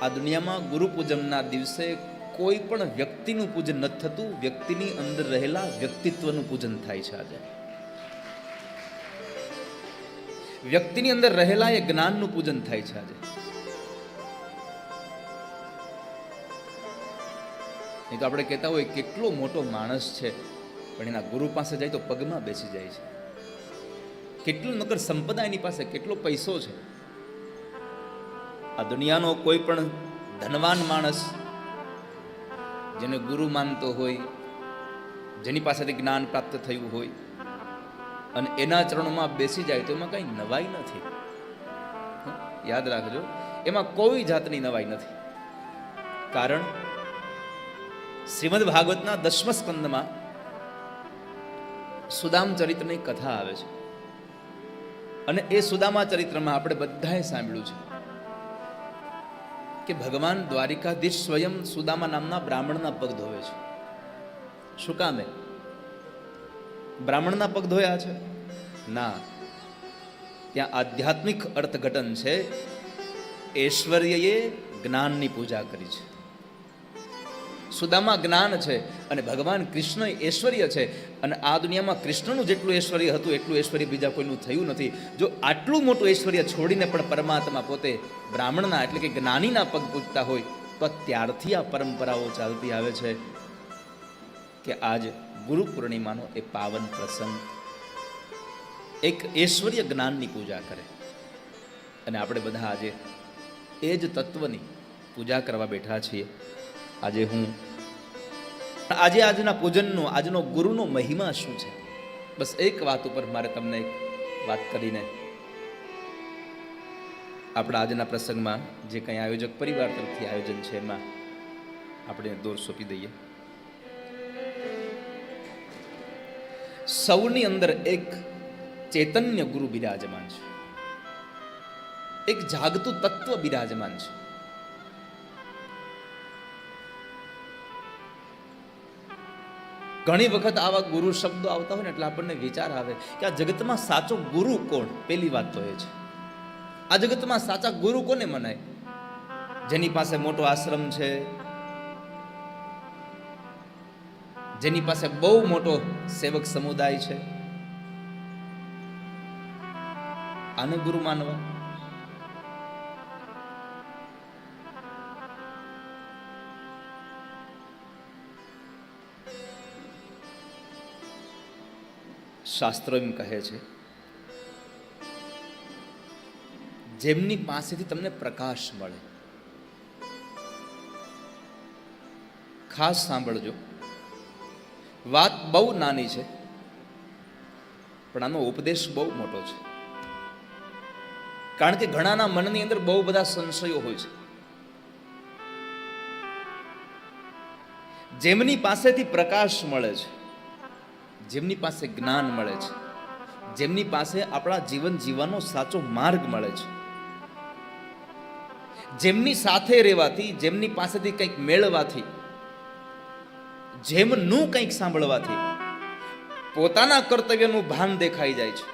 આ દુનિયામાં ગુરુ પૂજનના દિવસે કોઈ પણ વ્યક્તિનું પૂજન નથી થતું, વ્યક્તિની અંદર રહેલા વ્યક્તિત્વનું પૂજન થાય છે. આજે વ્યક્તિની અંદર રહેલા એ જ્ઞાનનું પૂજન થાય છે. આજે નહીં તો આપણે કહેતા હોય કેટલો મોટો માણસ છે, પણ એના ગુરુ પાસે જાય તો પગમાં બેસી જાય છે. કેટલું નકર સંપદા એની પાસે, કેટલો પૈસો છે. આ દુનિયાનો કોઈ પણ ધનવાન માણસ જેને ગુરુ માનતો હોય, જેની પાસેથી જ્ઞાન પ્રાપ્ત થયું હોય અને એના ચરણોમાં બેસી જાય તો એમાં કઈ નવાઈ નથી. યાદ રાખજો, એમાં કોઈ જાતની નવાઈ નથી. કારણ શ્રીમદ ભાગવતના 10મા સ્કંદમાં સુદામ ચરિત્રની કથા આવે છે. અને એ સુદામા ચરિત્રમાં આપણે બધાએ સાંભળ્યું છે કે ભગવાન દ્વારિકાધીશ સ્વયં સુદામા નામના બ્રાહ્મણના પગ ધોવે છે. શું કામે? બ્રાહ્મણના પગ ધોયા છે? ના, ત્યાં આધ્યાત્મિક અર્થઘટન છે. ઐશ્વર્યએ જ્ઞાનની પૂજા કરી છે. સુદામા જ્ઞાન છે અને ભગવાન કૃષ્ણ ઐશ્વર્ય છે. અને આ દુનિયામાં કૃષ્ણનું જેટલું ઐશ્વર્ય હતું એટલું ઐશ્વર્ય બીજા કોઈનું થયું નથી. જો આટલું મોટું ઐશ્વર્ય છોડીને પણ પરમાત્મા પોતે બ્રાહ્મણના એટલે કે જ્ઞાનીના પગ પૂજતા હોય તો ત્યારથી આ પરંપરાઓ ચાલતી આવે છે કે આજ ગુરુ પૂર્ણિમાનો એ પાવન પ્રસંગ એક ઐશ્વર્ય જ્ઞાનની પૂજા કરે. અને આપણે બધા આજે એ જ તત્વની પૂજા કરવા બેઠા છીએ. આજના પૂજનનો, આજનો ગુરુનો મહિમા શું છે? બસ એક વાત ઉપર મારે તમને એક વાત કરીને આપણા આજના પ્રસંગમાં જે કંઈ આયોજક પરિવાર તરફથી આયોજન છે એમાં આપણે દોર સોંપી દઈએ. સૌની અંદર એક ચૈતન્ય ગુરુ બિરાજમાન છે, એક જાગતું તત્વ બિરાજમાન છે. ઘણી વખત આવા ગુરુ શબ્દો આવતા હોય ને એટલે આપણને વિચાર આવે કે આ જગતમાં સાચો ગુરુ કોણ? પહેલી વાત તો એ છે, આ જગતમાં સાચા ગુરુ કોને મનાય? જેની પાસે મોટો આશ્રમ છે, જેની પાસે બહુ મોટો સેવક સમુદાય છે, આને ગુરુ માનવા? શાસ્ત્રો એમ કહે છે, જેમની પાસેથી તમને પ્રકાશ મળે. ખાસ સાંભળજો, વાત બહુ નાની છે પણ આનો ઉપદેશ બહુ મોટો છે. કારણ કે ઘણાના મનની અંદર બહુ બધા સંશયો હોય છે. જેમની પાસેથી પ્રકાશ મળે છે, જેમની પાસે જ્ઞાન મળે છે, જેમની પાસે આપણા જીવન જીવવાનો સાચો માર્ગ મળે છે, જેમની સાથે રહેવાથી, જેમની પાસેથી કંઈક મેળવાથી, જેમનું કંઈક સાંભળવાથી પોતાના કર્તવ્યનું ભાન દેખાઈ જાય છે,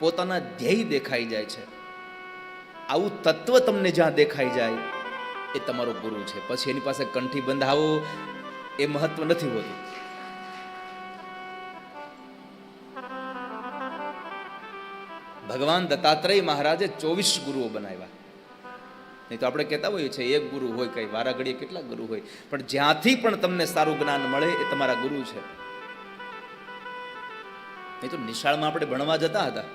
પોતાના ધ્યેય દેખાઈ જાય છે. આવું તત્વ તમને જ્યાં દેખાઈ જાય એ તમારો ગુરુ છે. પછી એની પાસે કંઠી બંધાવો એ મહત્વ નથી હોતું. ભગવાન દત્તાત્રેય મહારાજે 24 ગુરુઓ બનાવ્યા. નહીં તો આપણે કહેતા હોઈએ છીએ એક ગુરુ હોય, કઈ વારા ઘડીએ કેટલા ગુરુ હોય, પણ જ્યાંથી પણ તમને સારું જ્ઞાન મળે એ તમારા ગુરુ છે. નહીં તો નિશાળમાં આપણે ભણવા જતા હતા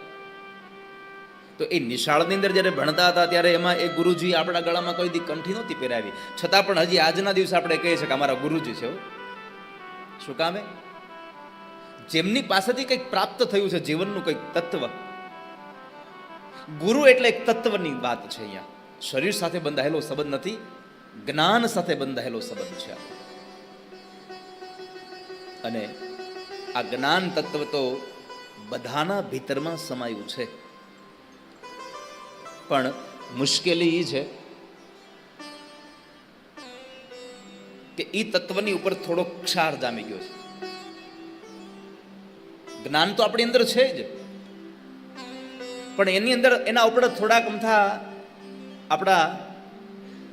તો એ નિશાળની અંદર જ્યારે ભણતા હતા ત્યારે એમાં એ ગુરુજી આપણા ગળામાં કોઈ દી કંઠી નહોતી પહેરાવી, છતાં પણ હજી આજના દિવસે આપણે કહીએ છીએ કે અમારા ગુરુજી છે. શું કામે? જેમની પાસેથી કંઈક પ્રાપ્ત થયું છે, જીવનનું કંઈક તત્વ. ગુરુ એટલે એક તત્વની વાત છે. અહીંયા શરીર સાથે બંધાયેલો સંબંધ નથી, જ્ઞાન સાથે બંધાયેલો સંબંધ છે. અને આ જ્ઞાન તત્વ તો બધાના ભીતરમાં સમાયું છે. પણ મુશ્કેલી એ છે કે એ તત્વની ઉપર થોડો ક્ષાર જામી ગયો છે. જ્ઞાન તો આપણી અંદર છે જ, પણ એની અંદર એના ઉપર થોડાક અમથા આપણા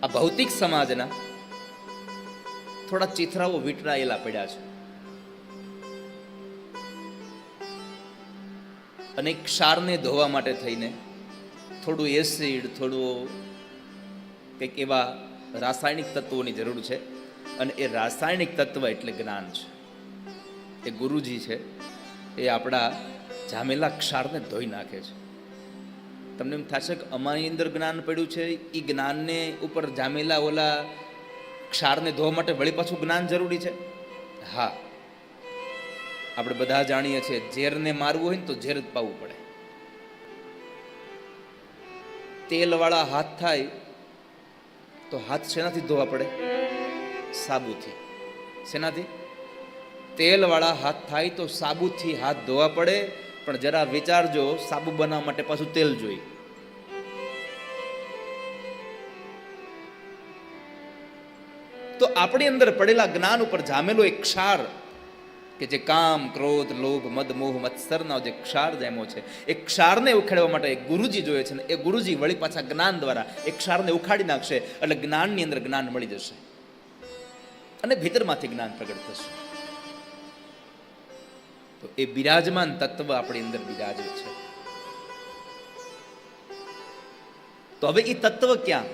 આ ભૌતિક સમાજના થોડા ચિથરાઓ વીંટળાયેલા પડ્યા છે અને ક્ષારને ધોવા માટે થઈને થોડું એસિડ, થોડું કંઈક એવા રાસાયણિક તત્વોની જરૂર છે. અને એ રાસાયણિક તત્વ એટલે જ્ઞાન છે. એ ગુરુજી છે, એ આપણા જામેલા ક્ષારને ધોઈ નાખે છે. તમને એમ થશે કે અમારી અંદર જ્ઞાન પડ્યું છે, એ જ્ઞાનને ઉપર જામેલા ઓલા ક્ષારને ધોવા માટે વળી પાછું જ્ઞાન જરૂરી છે? હા, આપણે બધા જાણીએ છીએ, ઝેરને મારવું હોય ને તો ઝેર જ પાવું પડે. તેલવાળા હાથ થાય તો હાથ શેનાથી ધોવા પડે? સાબુથી. શેનાથી? તેલવાળા હાથ થાય તો સાબુથી હાથ ધોવા પડે. પણ જરા વિચારજો, સાબુ બનાવવા માટે પાછું તેલ જોઈ. તો આપણી અંદર પડેલા જ્ઞાન ઉપર જામેલો એક ક્ષાર કે જે કામ, ક્રોધ, લોભ, મદ, મોહ, મત્સરના જે ક્ષાર જામ્યો છે, એ ક્ષારને ઉખાડવા માટે એક ગુરુજી જોઈએ છે. ને એ ગુરુજી વળી પાછા જ્ઞાન દ્વારા એ ક્ષારને ઉખાડી નાખશે, એટલે જ્ઞાનની અંદર જ્ઞાન મળી જશે અને ભીતરમાંથી જ્ઞાન પ્રગટ થશે. તો એ બિરાજમાન તત્વ આપણી અંદર બિરાજે છે. તો હવે એ તત્વ ક્યાં?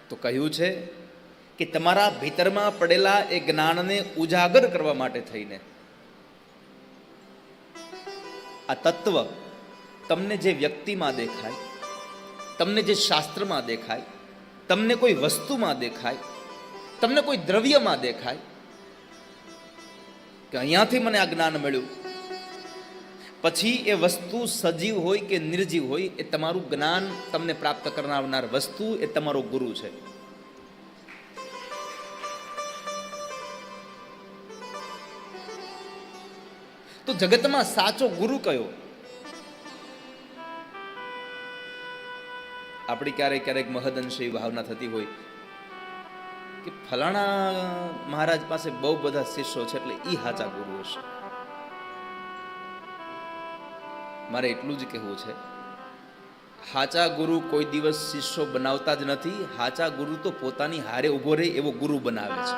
તો કહ્યું છે કે તમારા ભીતરમાં પડેલા એ જ્ઞાનને ઉજાગર કરવા માટે થઈને આ તત્વ તમને જે વ્યક્તિમાં દેખાય, તમને જે શાસ્ત્રમાં દેખાય, તમને કોઈ વસ્તુમાં દેખાય, તમને કોઈ દ્રવ્યમાં દેખાય કે અહીંયાથી મને આ જ્ઞાન મળ્યું, પછી એ વસ્તુ સજીવ હોય કે નિર્જીવ હોય, એ તમારું જ્ઞાન તમને પ્રાપ્ત કરનાર વસ્તુ એ તમારો ગુરુ છે. તો જગતમાં સાચો ગુરુ કયો? આપણી ક્યારેક ક્યારેક મહદઅંશે એવી ભાવના થતી હોય કે ફલાણા મહારાજ પાસે બહુ બધા શિષ્યો છે એટલે ઈ સાચા ગુરુ હશે. મારે એટલું જ કહેવું છે, હાચા ગુરુ કોઈ દિવસ શિષ્યો બનાવતા જ નથી. હાચા ગુરુ તો પોતાની હારે ઉભો રહે એવો ગુરુ બનાવે છે.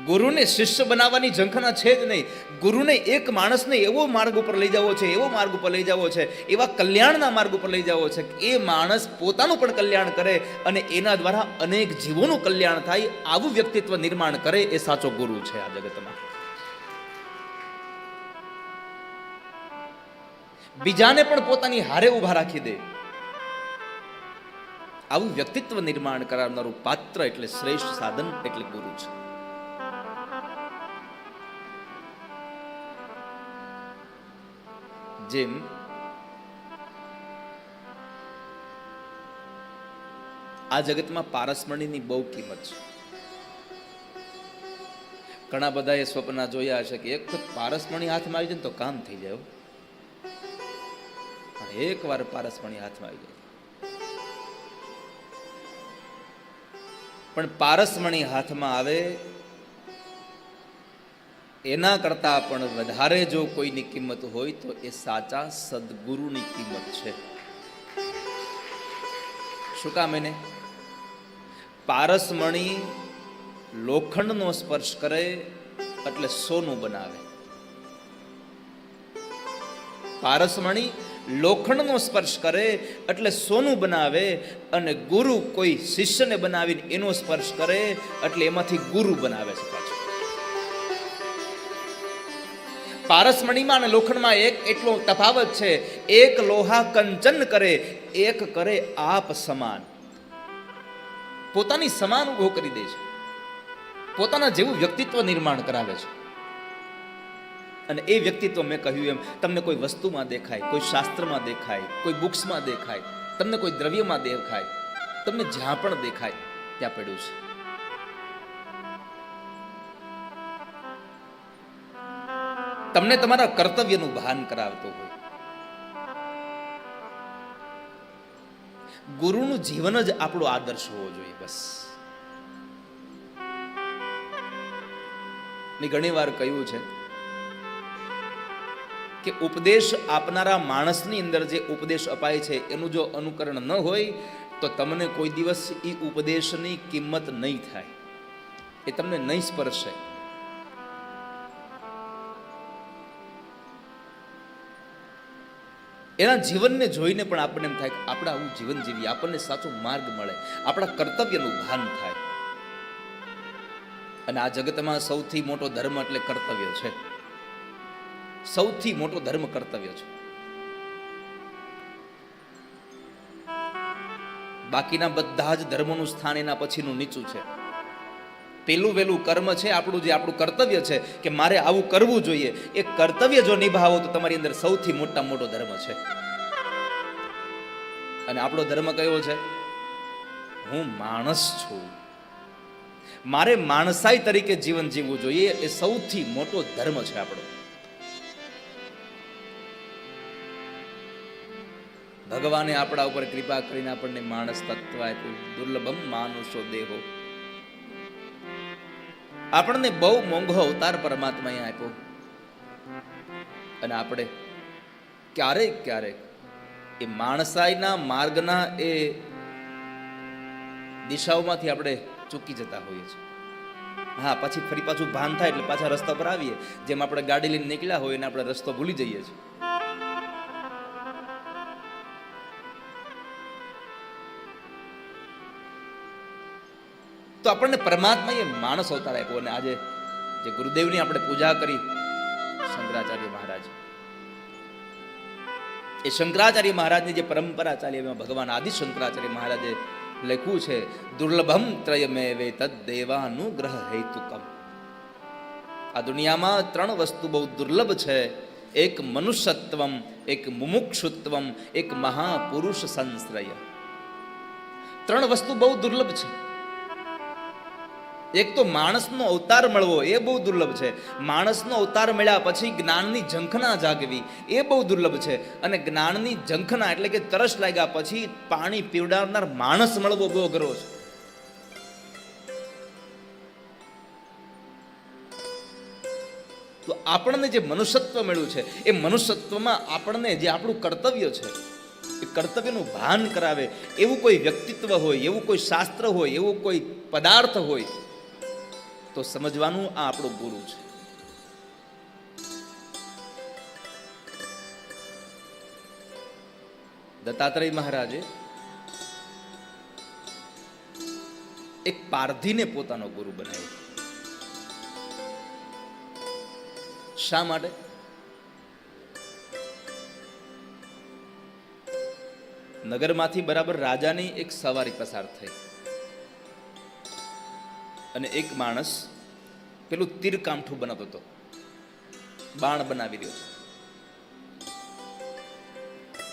ગુરુને શિષ્ય બનાવવાની ઝંખના છે જ નહીં. ગુરુને એક માણસને એવો માર્ગ ઉપર લઈ જવો છે, એવો માર્ગ ઉપર લઈ જવો છે, એવા કલ્યાણના માર્ગ ઉપર લઈ જવો છે કે એ માણસ પોતાનું પણ કલ્યાણ કરે અને એના દ્વારા અનેક જીવોનું કલ્યાણ થાય. આવું વ્યક્તિત્વ નિર્માણ કરે એ સાચો ગુરુ છે આ જગતમાં. બીજાને પણ પોતાની હારે ઉભા રાખી દે, આવું વ્યક્તિત્વ નિર્માણ કરાવનારું પાત્ર એટલે શ્રેષ્ઠ સાધન એટલે ગુરુ છે. જેમ આ જગતમાં પારસમણીની બહુ કિંમત છે. ઘણા બધાએ સ્વપ્ન જોયા હશે કે એક વખત પારસમણી હાથમાં આવી જાય ને તો કામ થઈ જાય. એક વાર પારસમણી હાથમાં આવી જાય, પણ પારસમણી હાથમાં આવે એના કરતા પણ વધારે જો કોઈની કિંમત હોય તો એ સાચા સદગુરુની કિંમત છે. શું કામ? એને પારસમણી લોખંડનો સ્પર્શ કરે એટલે સોનું બનાવે. પારસમણી લોખંડનો સ્પર્શ કરે એટલે સોનું બનાવે, અને ગુરુ કોઈ શિષ્યને બનાવીને એનો સ્પર્શ કરે એટલે એમાંથી ગુરુ બનાવે છે. પાછું પારસમણીમાં અને લોખંડમાં એક એટલો તફાવત છે. એક લોહા કંચન કરે, એક કરે આપ સમાન. પોતાની સમાન ઉભો કરી દે છે, પોતાના જેવું વ્યક્તિત્વ નિર્માણ કરાવે છે. અને એ વ્યક્તિત્વ મેં કહ્યું એમ તમને કોઈ વસ્તુમાં દેખાય, કોઈ શાસ્ત્રમાં દેખાય, કોઈ બુક્સમાં દેખાય, તમને કોઈ દ્રવ્યમાં દેખાય, તમને જ્યાં પણ દેખાય ત્યાં પડ્યું છે. તમને તમારા કર્તવ્યનું ભાન કરાવતો હોય. ગુરુનું જીવન જ આપણો આદર્શ હોવો જોઈએ. બસ મેં ઘણી વાર કહ્યું છે કે ઉપદેશ આપનારા માણસની અંદર જે ઉપદેશ અપાય છે એનું જો અનુકરણ ન હોય તો તમને કોઈ દિવસ એ ઉપદેશની કિંમત નહીં થાય, એ તમને નહીં સ્પર્શે. એના જીવનને જોઈને પણ આપણને એમ થાય કે આપણે આવું જીવન જીવીએ, આપણને સાચો માર્ગ મળે, આપણા કર્તવ્યનું ભાન થાય. અને આ જગતમાં સૌથી મોટો ધર્મ એટલે કર્તવ્ય છે. સૌથી મોટો ધર્મ કર્તવ્ય છે. બાકીના બધા જ ધર્મોનું સ્થાન એના પછીનું નીચું છે. પેલું વેલું કર્મ છે આપણું, જે આપણું કર્તવ્ય છે કે મારે આવું કરવું જોઈએ, એ કર્તવ્ય જો નિભાવો તો તમારી અંદર સૌથી મોટો ધર્મ છે. અને આપણો ધર્મ કયો છે? હું માણસ છું, મારે માણસાઈ તરીકે જીવન જીવવું જોઈએ, એ સૌથી મોટો ધર્મ છે આપણો. ભગવાને આપણા ઉપર કૃપા કરીને આપણને માણસ તત્વ આપ્યું. દુર્લભમ માનુષો દેહો. આપણને બહુ મોંઘો અવતાર પરમાત્માએ આપ્યો. અને આપણે ક્યારેક એ માણસાઈના માર્ગના એ દિશાઓમાંથી આપણે ચૂકી જતા હોઈએ છીએ. હા, પછી ફરી પાછું ભાન થાય એટલે પાછા રસ્તા પર આવીએ. જેમ આપણે ગાડી લઈને નીકળ્યા હોય ને આપણે રસ્તો ભૂલી જઈએ છીએ. તો આપણને પરમાત્માએ માણસ અવતાર આપ્યો. અને આજે જે ગુરુદેવની આપણે પૂજા કરી, શંકરાચાર્ય મહારાજ, એ શંકરાચાર્ય મહારાજની જે પરંપરા ચાલી એમાં ભગવાન આદિ શંકરાચાર્ય મહારાજે લખ્યું છે, દુર્લભમ ત્રયમેવે તદ દેવાનુગ્રહ હેતુકમ. આ દુનિયામાં 3 વસ્તુ બહુ દુર્લભ છે. એક મનુષ્યત્વમ, એક મુમુક્ષુત્વમ, એક મહાપુરુષ સંશ્રય. 3 વસ્તુ બહુ દુર્લભ છે. એક તો માણસનો અવતાર મળવો, એ બહુ દુર્લભ છે. માણસનો અવતાર મળ્યા પછી જ્ઞાનની ઝંખના જાગવી, એ બહુ દુર્લભ છે. અને જ્ઞાનની ઝંખના એટલે કે તરસ લાગ્યા પછી પાણી પીવડાવનાર માણસ મળવો બહુ અઘરો છે. તો આપણને જે મનુષ્યત્વ મળ્યું છે, એ મનુષ્યત્વમાં આપણને જે આપણું કર્તવ્ય છે, એ કર્તવ્યનું ભાન કરાવે એવું કોઈ વ્યક્તિત્વ હોય, એવું કોઈ શાસ્ત્ર હોય, એવું કોઈ પદાર્થ હોય તો સમજવાનું આ આપણો ગુરુ છે. દત્તાત્રેય મહારાજે એક પારધીને પોતાનો ગુરુ બનાવ્યો. શા માટે? નગરમાંથી બરાબર રાજાની એક સવારી પસાર થઈ અને એક માણસ પેલું તીર કામઠું બનાવતો હતો, બાણ બનાવી રહ્યો હતો.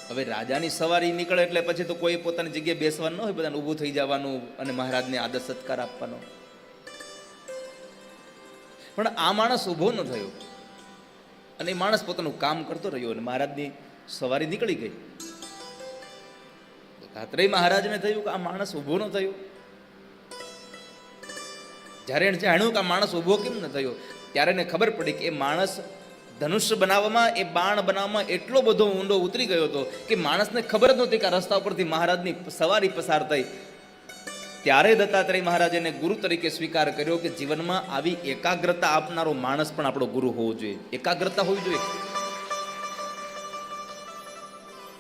હવે રાજાની સવારી નીકળે એટલે પછી તો કોઈ પોતાની જગ્યાએ બેસવાનું ન હોય, બધાને ઊભું થઈ જવાનું અને મહારાજને આદર સત્કાર આપવાનો. પણ આ માણસ ઊભો ન થયો અને એ માણસ પોતાનું કામ કરતો રહ્યો અને મહારાજની સવારી નીકળી ગઈ. દત્તાત્રેય મહારાજને થયું કે આ માણસ ઊભો ન થયો. જ્યારે એને જાણ્યું કે આ માણસ ઊભો કેમ ન થયો, ત્યારે એને ખબર પડી કે એ માણસ ધનુષ્ય બનાવવામાં, એ બાણ બનાવવામાં એટલો બધો ઊંડો ઉતરી ગયો હતો કે માણસને ખબર જ નહોતી કે આ રસ્તા ઉપરથી મહારાજની સવારી પસાર થઈ. ત્યારે દત્તાત્રેય મહારાજે એને ગુરુ તરીકે સ્વીકાર કર્યો કે જીવનમાં આવી એકાગ્રતા આપનારો માણસ પણ આપણો ગુરુ હોવો જોઈએ. એકાગ્રતા હોવી જોઈએ.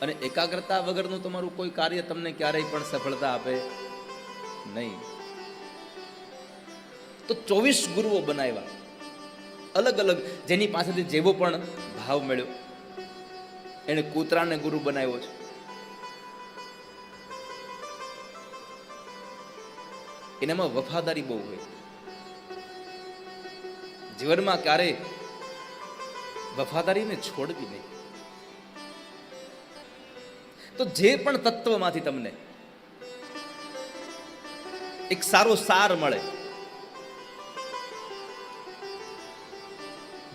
અને એકાગ્રતા વગરનું તમારું કોઈ કાર્ય તમને ક્યારેય પણ સફળતા આપે નહીં. તો 24 ગુરુઓ બનાવ્યા, અલગ અલગ, જેની પાસેથી જેવો પણ ભાવ મળ્યો. એને કૂતરાને ગુરુ બનાવ્યો છે. એનામાં વફાદારી બહુ હોય. જીવનમાં ક્યારેય વફાદારીને છોડવી નહીં. તો જે પણ તત્વમાંથી તમને એક સારો સાર મળે,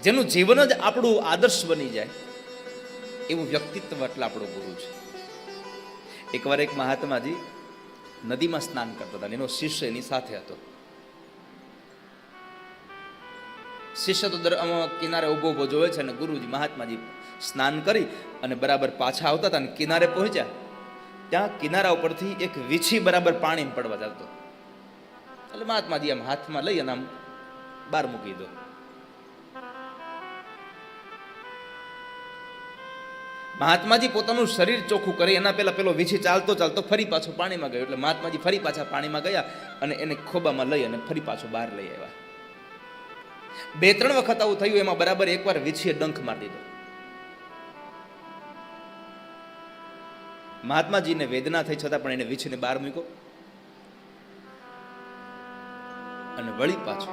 જેનું જીવન જ આપણું આદર્શ બની જાય, એવું વ્યક્તિત્વ એટલે આપણો ગુરુ છે. એકવાર એક મહાત્માજી નદીમાં સ્નાન કરતા હતા, એનો શિષ્ય એની સાથે હતો. શિષ્ય તો કિનારે ઊભો ઊભો જોવે છે, અને ગુરુજી મહાત્માજી સ્નાન કરી અને બરાબર પાછા આવતા હતા, અને કિનારે પહોંચ્યા. ત્યાં કિનારા ઉપરથી એક વીછી બરાબર પાણી પડવા જતો. એટલે મહાત્માજી આમ હાથમાં લઈ અને આમ બહાર મૂકી દો. મહાત્માજી પોતાનું શરીર ચોખ્ખું કરી એના પહેલા પેલો વીછી ચાલતો ચાલતો ફરી પાછો પાણીમાં ગયો. એટલે મહાત્માજી ફરી પાછા પાણીમાં ગયા અને એને ખોબામાં લઈ અને ફરી પાછો બહાર લઈ આવ્યા. 2-3 વખત આવું થયું. એમાં બરાબર એકવાર વીછીએ ડંખ મારી દીધો. મહાત્માજીને વેદના થઈ છતાં પણ એને વીછીને બહાર મૂક્યો અને વળી પાછો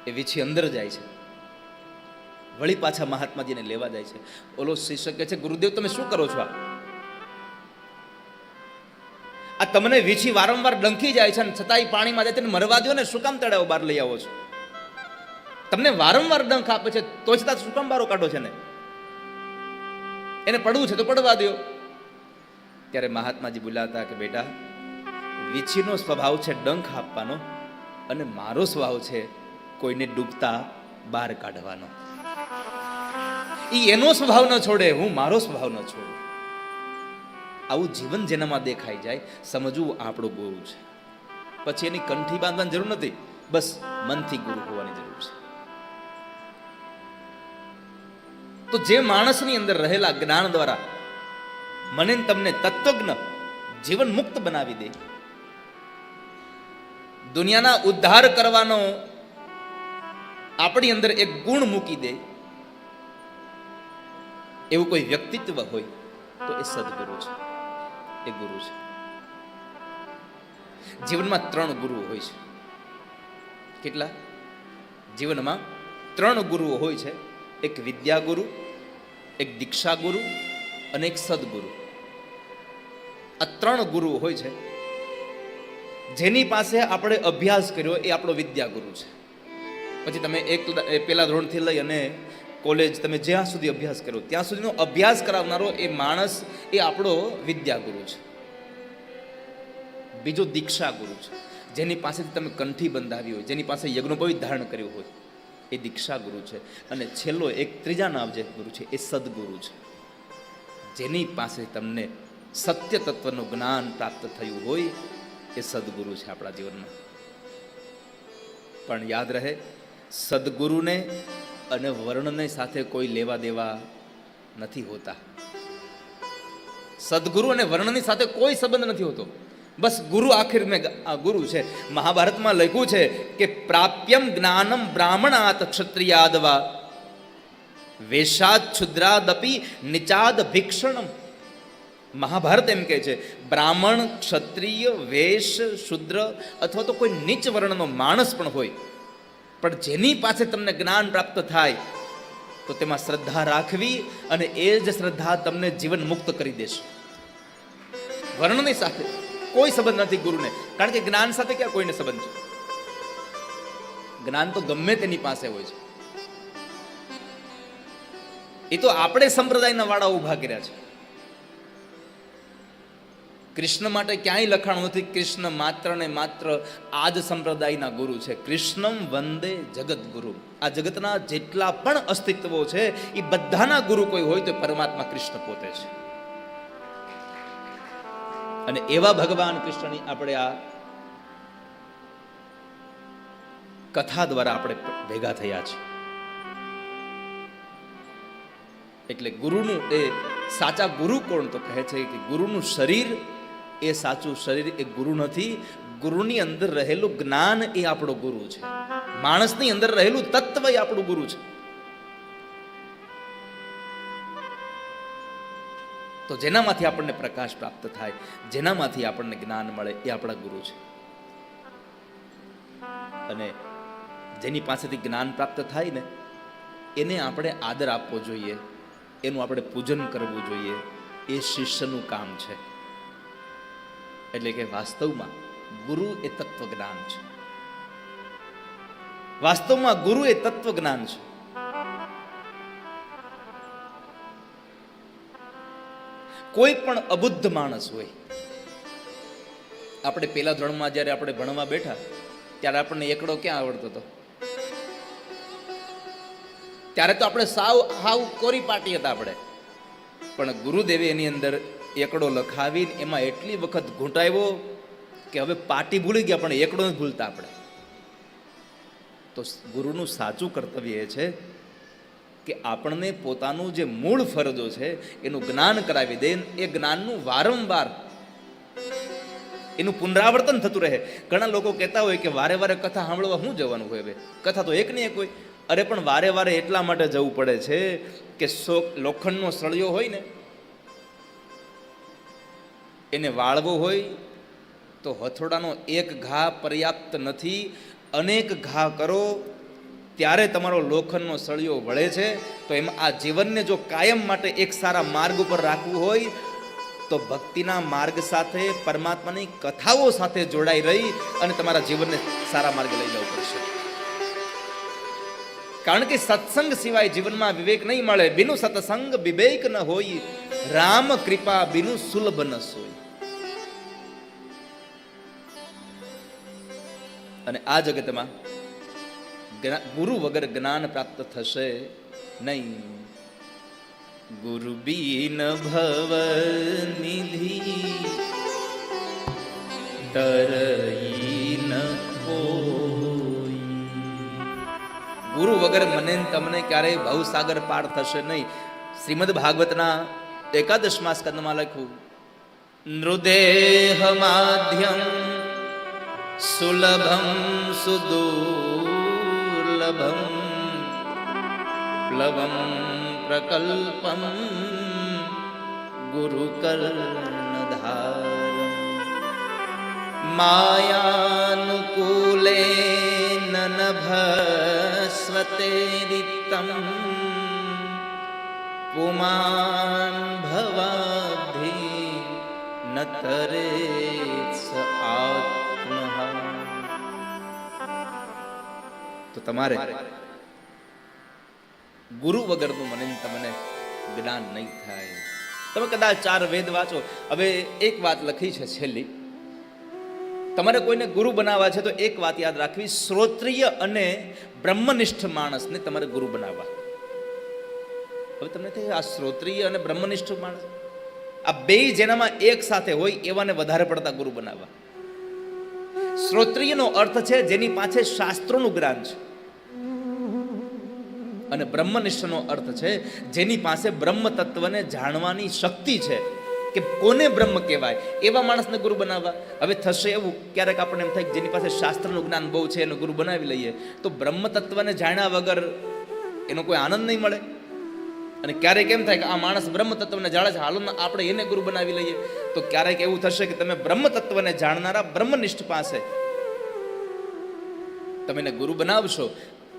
એ વીછી અંદર જાય છે. વળી પાછા મહાત્માજીને લેવા જાય છે. ઓલો શિષ્ય કહે છે, ગુરુદેવ તમે શું કરો છો? આ તમને વીછી વારંવાર ડંખી જાય છે અને છતાંય પાણીમાં જાય છે, મરવા દો ને, શું કામ તળાવ બહાર લઈ આવો છો? તમને વારંવાર ડંખ આપે છે તો છતાં શું કામ બારો કાઢો છે ને? એને પડવું છે તો પડવા દો. ત્યારે મહાત્માજી બોલ્યા હતા કે બેટા, વીછીનો સ્વભાવ છે ડંખ આપવાનો, અને મારો સ્વભાવ છે કોઈને ડૂબતા બહાર કાઢવાનો. એનો સ્વભાવ ન છોડે, હું મારો સ્વભાવ ન છોડું. આવું જીવન જેનામાં દેખાઈ જાય, સમજવું આપણો ગુરુ છે. પછી એની કંઠી બાંધવાની જરૂર નથી, બસ મનથી ગુરુ હોવાની જરૂર છે. તો જે માણસની અંદર રહેલા જ્ઞાન દ્વારા મને તમને તત્વજ્ઞ જીવન મુક્ત બનાવી દે, દુનિયાના ઉદ્ધાર કરવાનો આપણી અંદર એક ગુણ મૂકી દે, એવું કોઈ વ્યક્તિત્વ હોય તો એ સદગુરુ છે, એ ગુરુ છે. જીવનમાં 3 ગુરુઓ હોય છે. કેટલા? જીવનમાં 3 ગુરુઓ હોય છે. એક વિદ્યાગુરુ, એક દીક્ષા ગુરુ અને એક સદગુરુ. આ 3 ગુરુઓ હોય છે. જેની પાસે આપણે અભ્યાસ કર્યો એ આપણો વિદ્યાગુરુ છે. પછી તમે પહેલા ધોરણથી લઈ અને કોલેજ તમે જ્યાં સુધી અભ્યાસ કર્યો ત્યાં સુધીનો અભ્યાસ કરાવનારો એ માણસ એ આપણો વિદ્યાગુરુ છે. બીજો દીક્ષા ગુરુ છે. જેની પાસેથી તમે કંઠી બંધાવી હોય, જેની પાસે યજ્ઞોપવિત ધારણ કર્યું હોય, એ દીક્ષા ગુરુ છે. અને છેલ્લો એક ત્રીજા નામ જે ગુરુ છે એ સદગુરુ છે. જેની પાસે તમને સત્ય તત્વનું જ્ઞાન પ્રાપ્ત થયું હોય એ સદગુરુ છે આપણા જીવનમાં. પણ યાદ રહે, સદગુરુને અને વર્ણને સાથે કોઈ લેવા દેવા નથી હોતા. સદગુરુ અને વર્ણની સાથે કોઈ સંબંધ નથી હોતો. બસ ગુરુ આખિર મેં ગુરુ છે. મહાભારતમાં લખ્યું છે કે પ્રાપ્યમ જ્ઞાનમ બ્રાહ્મણાત ક્ષત્રિયાદવા વેશાદ છુદ્રાદપી નિચાદ ભિક્ષણમ. મહાભારત એમ કહે છે, બ્રાહ્મણ, ક્ષત્રિય, વેશ, શુદ્ર અથવા તો કોઈ નીચ વર્ણનો માણસ પણ હોય, પણ જેની પાસે તમને જ્ઞાન પ્રાપ્ત થાય તો તેમાં શ્રદ્ધા રાખવી, અને એ જ શ્રદ્ધા તમને જીવન મુક્ત કરી દેશે. વર્ણની સાથે કોઈ સંબંધ નથી ગુરુને, કારણ કે જ્ઞાન સાથે ક્યાં કોઈને સંબંધ છે? જ્ઞાન તો ગમે તેની પાસે હોય છે. એ તો આપણે સંપ્રદાયના વાળા ઉભા કર્યા છે. કૃષ્ણ માટે ક્યાંય લખાણું નથી. કૃષ્ણ માત્ર ને માત્ર આ જ સંપ્રદાયના ગુરુ છે. કૃષ્ણમ વંદે જગત ગુરુ. આ જગતના જેટલા પણ અસ્તિત્વો છે એ બધાના ગુરુ કોઈ હોય તો પરમાત્મા કૃષ્ણ પોતે છે. અને એવા ભગવાન કૃષ્ણની આપણે આ કથા દ્વારા આપણે ભેગા થયા છે. એટલે ગુરુનું એ સાચા ગુરુ કોણ? તો કહે છે કે ગુરુનું શરીર એ સાચું શરીર એ ગુરુ નથી. ગુરુની અંદર રહેલું જ્ઞાન એ આપણો ગુરુ છે. માણસની અંદર રહેલું તત્વ એ આપણું ગુરુ છે. તો જેનામાંથી આપણને પ્રકાશ પ્રાપ્ત થાય, જેનામાંથી આપણને જ્ઞાન મળે એ આપણા ગુરુ છે. અને જેની પાસેથી જ્ઞાન પ્રાપ્ત થાય ને એને આપણે આદર આપવો જોઈએ, એનું આપણે પૂજન કરવું જોઈએ. એ શિષ્યનું કામ છે. એટલે કે વાસ્તવમાં ગુરુ એ તત્વજ્ઞાન છે. વાસ્તવમાં ગુરુ એ તત્વજ્ઞાન છે. કોઈ પણ અબુદ્ધ માણસ હોય, આપણે પેલા ધોરણમાં જ્યારે આપણે ભણવા બેઠા ત્યારે આપણને એકડો ક્યાં આવડતો હતો? ત્યારે તો આપણે હાવ કોરી પાટી હતા આપણે, પણ ગુરુદેવે એની અંદર એકડો લખાવીને એમાં એટલી વખત ઘૂંટાવ્યો કે હવે પાટી ભૂલી ગયા પણ એકડો નથી ભૂલતા આપણે. તો ગુરુનું સાચું કર્તવ્ય એ છે કે આપણને પોતાનું જે મૂળ ફરજો છે એનું જ્ઞાન કરાવી દે, એ જ્ઞાનનું વારંવાર એનું પુનરાવર્તન થતું રહે. ઘણા લોકો કહેતા હોય કે વારે વારે કથા સાંભળવા શું જવાનું હોય, હવે કથા તો એક ને એક હોય. અરે પણ વારે વારે એટલા માટે જવું પડે છે કે લોખંડનો સળિયો હોય ને એને વાળવો હોય તો હથોડાનો એક ઘા પર્યાપ્ત નથી, અનેક ઘા કરો ત્યારે તમારો લોખંડનો સળિયો વળે છે. તો એમાં આ જીવનને જો કાયમ માટે એક સારા માર્ગ ઉપર રાખવું હોય તો ભક્તિના માર્ગ સાથે, પરમાત્માની કથાઓ સાથે જોડાઈ રહી અને તમારા જીવનને સારા માર્ગે લઈ જવું પડશે. કારણ કે સત્સંગ સિવાય જીવનમાં વિવેક નહીં મળે. બિનુ સત્સંગ વિવેક ન હોય, રામ કૃપા બિનુ સુલભ ન સોય. અને આ જગતમાં ગુરુ વગર જ્ઞાન પ્રાપ્ત થશે નહીં. ગુરુ બીન ભવ નિધિ તરઈ ન કોઈ. ગુરુ વગર મને તમને ક્યારેય ભવસાગર પાર થશે નહીં. શ્રીમદ ભાગવતના 11મા સ્કંદમાં લખ્યું, નૃદેહ માધ્યમ સુલભમ સુદુર્લભમ પ્લવમ પ્રકલ્પમ ગુરુકર્ણધારમ માયાનુકૂલેન નભસ્વતે રિક્તમ પુમાન ભવાબ્ધિ ન તરેત્સ આત્મહા. તો તમારે ગુરુ વગરનું મને તમને જ્ઞાન નહીં થાય. તમે કદાચ 4 વેદ વાંચો. હવે એક વાત લખી છે છેલ્લી, તમારે કોઈને ગુરુ બનાવવા છે તો એક વાત યાદ રાખવી, શ્રોત્રિય અને બ્રહ્મનિષ્ઠ માણસને તમારે ગુરુ બનાવવા. હવે તમને થાય આ શ્રોત્રિય અને બ્રહ્મનિષ્ઠ માણસ, આ બે જેનામાં એક સાથે હોય એવાને વધારે પડતા ગુરુ બનાવવા. શ્રોત્રિયનો અર્થ છે જેની પાસે શાસ્ત્રોનું જ્ઞાન છે, અને બ્રહ્મનિષ્ઠનો અર્થ છે જેની પાસે બ્રહ્મ તત્વને જાણવાની શક્તિ છે કે કોને બ્રહ્મ કહેવાય, એવા માણસને ગુરુ બનાવવા. હવે થશે એવું ક્યારેક આપણને એમ થાય કે જેની પાસે શાસ્ત્રનું જ્ઞાન બહુ છે એનો ગુરુ બનાવી લઈએ, તો બ્રહ્મ તત્વને જાણ્યા વગર એનો કોઈ આનંદ નહીં મળે. અને ક્યારેક એમ થાય કે આ માણસ બ્રહ્મ તત્વને જાણે છે, હાલો આપણે એને ગુરુ બનાવી લઈએ. તો ક્યારેક એવું થશે કે તમે બ્રહ્મ તત્વને જાણનારા બ્રહ્મનિષ્ઠ પાસે તમે એને ગુરુ બનાવશો,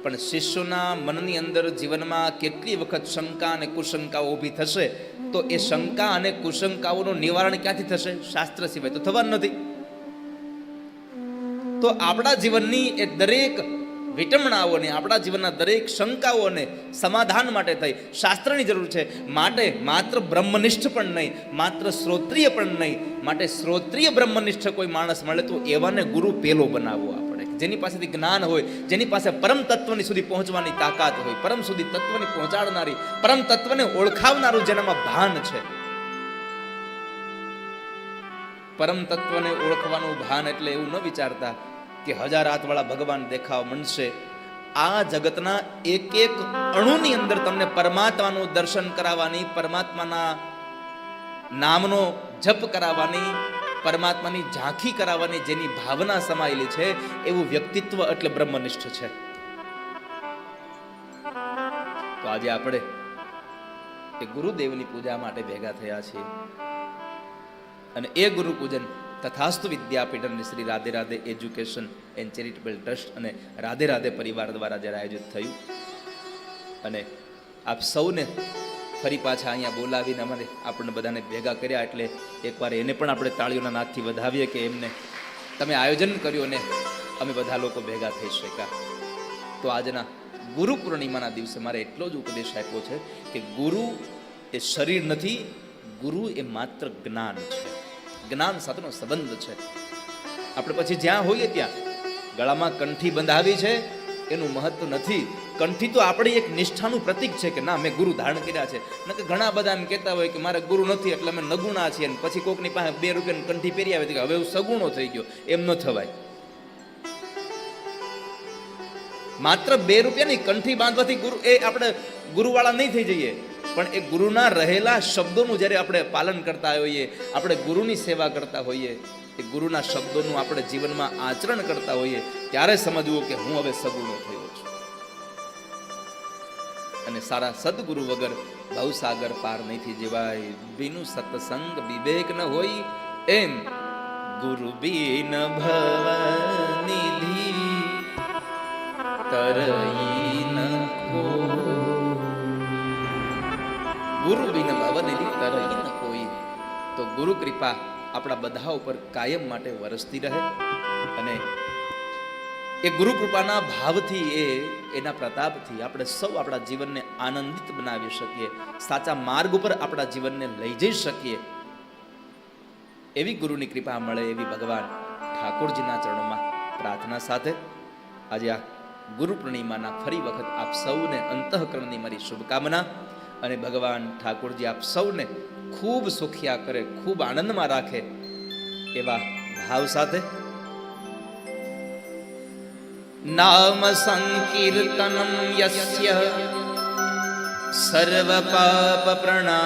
પણ શિષ્યોના મનની અંદર જીવનમાં કેટલી વખત શંકા અને કુશંકાઓ ઊભી થશે, તો એ શંકા અને કુશંકાઓનું નિવારણ ક્યાંથી થશે? શાસ્ત્ર સિવાય તો થવાનું નથી. તો આપણા જીવનની એ દરેક વિટમણાઓને, આપણા જીવનના દરેક શંકાઓને સમાધાન માટે થઈ શાસ્ત્રની જરૂર છે. માટે માત્ર બ્રહ્મનિષ્ઠ પણ નહીં, માત્ર શ્રોત્રિય પણ નહીં, માટે શ્રોત્રિય બ્રહ્મનિષ્ઠ કોઈ માણસ મળે તો એવાને ગુરુ પેલો બનાવવો આપણે, જેની પાસેથી જ્ઞાન હોય, જેની પાસે પરમ તત્વની સુધી પહોંચવાની તાકાત હોય, પરમ સુધી તત્વને પહોંચાડનારી, પરમ તત્વને ઓળખાવનારું જેનામાં ભાન છે. પરમ તત્વને ઓળખવાનું ભાન એટલે એવું ન વિચારતા કે 1000 હાથવાળા ભગવાન દેખાવ મળશે. આ જગતના એક એક અણુની અંદર તમને પરમાત્માનું દર્શન કરાવવાની, પરમાત્માના નામનો જપ કરાવવાની, પરમાત્માની ઝાંખી કરાવવાની જેની ભાવના સમાયેલી છે, એવું વ્યક્તિત્વ એટલે બ્રહ્મનિષ્ઠ છે. તો આજે આપણે એ ગુરુદેવની પૂજા માટે ભેગા થયા છીએ, અને એ ગુરુ પૂજન તથાસ્તુ વિદ્યાપીઠ અને Shri Radhe Radhe education and charitable trust અને રાધે રાધે પરિવાર દ્વારા જ્યારે આયોજિત થયું, અને આપ સૌને ફરી પાછા અહીંયા બોલાવીને અમારે આપણને બધાને ભેગા કર્યા, એટલે એકવાર એને પણ આપણે તાળીઓના નાદથી વધાવીએ કે એમને તમે આયોજન કર્યું અને અમે બધા લોકો ભેગા થઈ શક્યા. તો આજના ગુરુ પૂર્ણિમાના દિવસે મારે એટલો જ ઉપદેશ આપ્યો છે કે ગુરુ એ શરીર નથી, ગુરુ એ માત્ર જ્ઞાન છે, જ્ઞાન સાથેનો સંબંધ છે. આપણે પછી જ્યાં હોઈએ ત્યાં ગળામાં કંઠી બંધાવી છે એનું મહત્વ નથી, કંઠી તો આપણી એક નિષ્ઠાનું પ્રતીક છે કે ના મેં ગુરુ ધારણ કર્યા છે. ને કે ઘણા બધા એમ કહેતા હોય કે મારે ગુરુ નથી એટલે અમે નગુણા છીએ, અને પછી કોકની પાસે 2 રૂપિયાની કંઠી પહેરી આવે કે હવે હું સગુણો થઈ ગયો. એમ ન થવાય. માત્ર 2 રૂપિયાની કંઠી બાંધવાથી ગુરુ એ આપણે ગુરુવાળા નહીં થઈ જઈએ, પણ એ ગુરુના રહેલા શબ્દોનું જ્યારે આપણે પાલન કરતા હોઈએ, આપણે ગુરુની સેવા કરતા હોઈએ, એ ગુરુના શબ્દોનું આપણે જીવનમાં આચરણ કરતા હોઈએ, ત્યારે સમજવું કે હું હવે સગુણો થયો છું. અને સારા સદગુરુ વગર ભવસાગર પાર નહીં જવાય. બીનું સત્સંગ વિવેક ન હોય, એમ ગુરુ બીન ભવ નિધિ તરઈ ન કોઈ. ગુરુ બિન ભવનિધિ તરઈ ન કોઈ. તો ગુરુ કૃપા આપણા બધા ઉપર કાયમ માટે વરસતી રહે, અને એ ગુરુ કૃપાના ભાવથી એના પ્રતાપથી આપણે સૌ આપણા જીવનને આનંદિત બનાવી શકીએ, સાચા માર્ગ ઉપર આપણા જીવનને લઈ જઈ શકીએ. એવી ગુરુની કૃપા મળે એવી ભગવાન ઠાકોરજીના ચરણોમાં પ્રાર્થના સાથે આજે આ ગુરુ પૂર્ણિમાના ફરી વખત આપ સૌને અંતઃકરણની મારી શુભકામના, અને ભગવાન ઠાકોરજી આપ સૌને ખૂબ સુખિયા કરે, ખૂબ આનંદમાં રાખે એવા ભાવ સાથે નામ સંકીર્તનમ યસ્ય સર્વ પાપ પ્રણાશનમ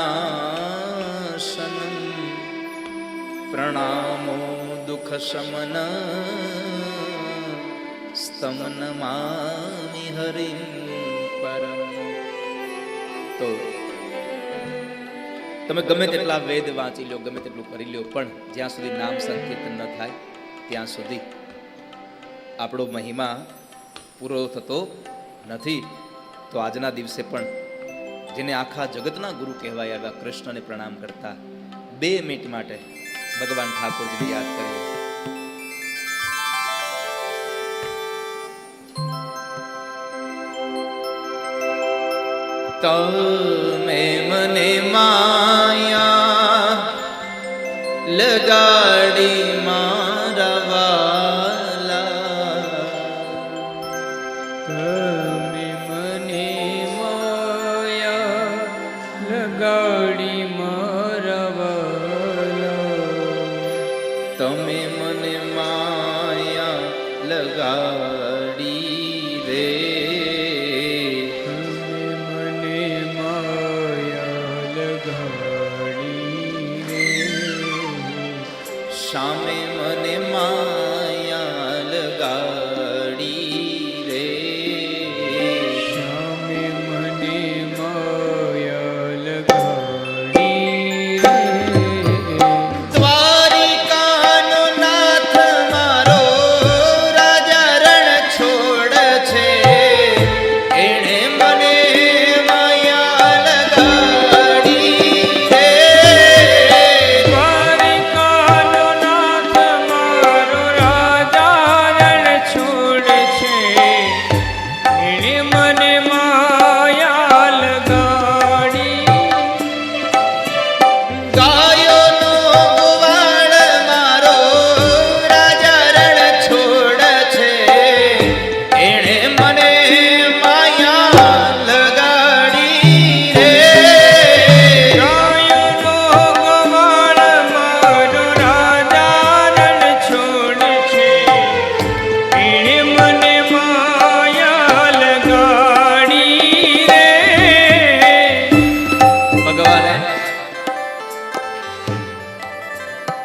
પ્રણામો દુઃખ શમન સ્તમ નમામિ હરિં પરમ. તો તમે ગમે તેટલા વેદ વાંચી લો, ગમે તેટલું કરી લો, પણ જ્યાં સુધી નામ સંકીર્તન ન થાય ત્યાં સુધી આપણો મહિમા પૂરો થતો નથી. તો આજના દિવસે પણ જેને આખા જગતના ગુરુ કહેવાય આવ્યા કૃષ્ણને પ્રણામ કરતા 2 મિનિટ માટે ભગવાન ઠાકોરજીને યાદ કરીએ. તમે મને માયા લગાડી મારા વાલા, તમે મને માયા લગાડી મારા વાલા, તમે મને માયા લગાડી રે, સામે મને માયા લગાડી રે, સામે મને માયા લગાડી રે. દ્વારિકાનો નાથ મારો રાજા રણ છોડ છે, એણે મને માયા લગાડી રે.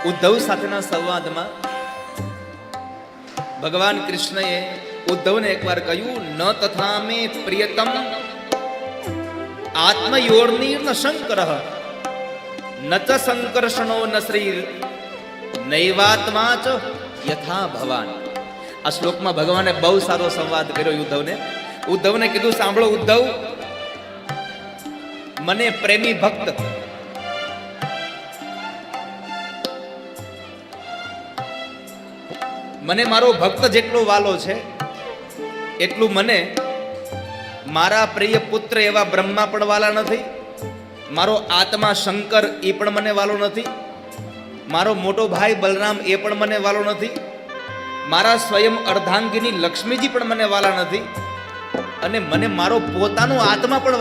ઉદ્ધવ સાથેના સંવાદમાં ભગવાન કૃષ્ણએ ઉદ્ધવને એકવાર કહ્યું, ન તથા મે પ્રિયતમ આત્મયોર્નિર્ન શંકરઃ ન ચ સંકર્ષણો ન શ્રીર નૈવાત્મા ચ યથા ભવાન. આ શ્લોકમાં ભગવાને બહુ સારો સંવાદ કર્યો ઉદ્ધવને કીધું, સાંભળો ઉદ્ધવ, મને પ્રેમી ભક્ત મને મારો ભક્ત જેટલો વાલો છે એટલું મને મારા પ્રિય પુત્ર એવા બ્રહ્મા પણ વાલા નથી, મારો આત્મા શંકર એ પણ મને વાલો નથી, મારો મોટો ભાઈ બલરામ એ પણ મને વાલો નથી, મારા સ્વયં અર્ધાંગિની લક્ષ્મીજી પણ મને વાલા નથી, અને મને મારો પોતાનો આત્મા પણ